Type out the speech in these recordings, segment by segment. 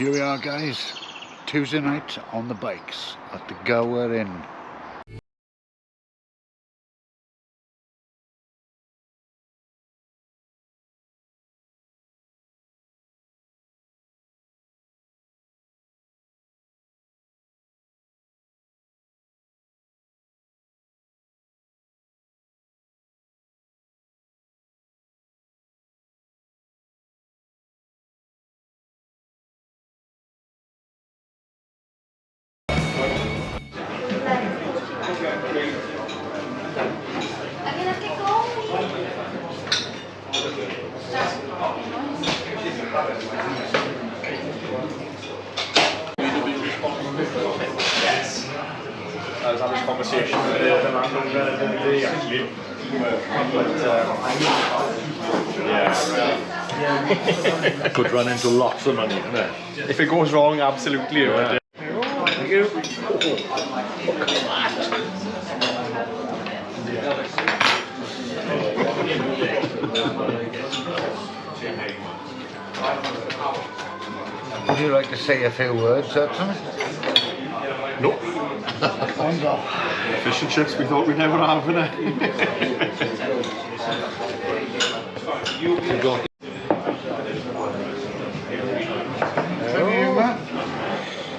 Here we are, guys, Tuesday night on the bikes at the Gower Inn. Yes. I was having this conversation with the landowner the other day actually. Yeah. Could run into lots of money, couldn't it? If it goes wrong, absolutely. Yeah. Thank you. Would you like to say a few words, Hudson? Nope. Fish and chips we thought we'd never have, innit?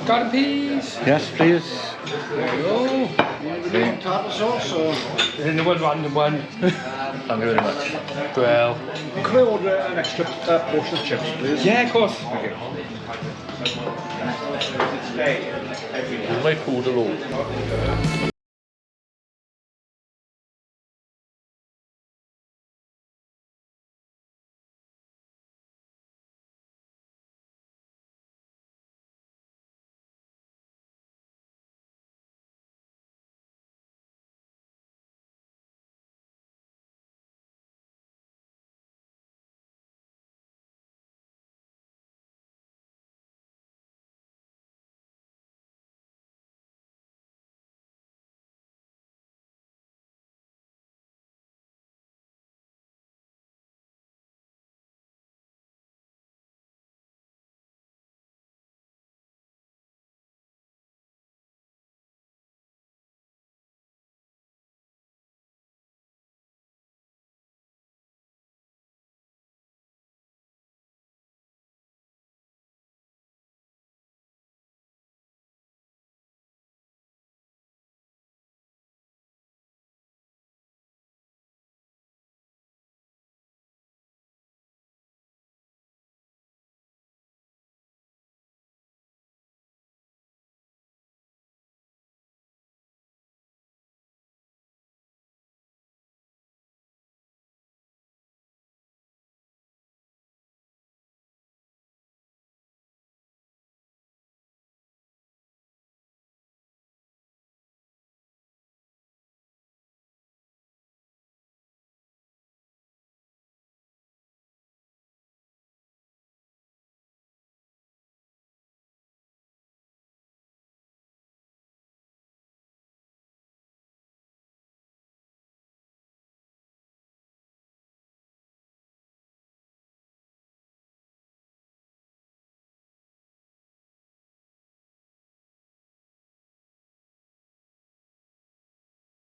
Got a piece. Yes, please. There you go. Tartar sauce or? And the one random one. Thank you very much. Well. Could I order an extra portion of chips, please? Yeah, of course. Is my food alone?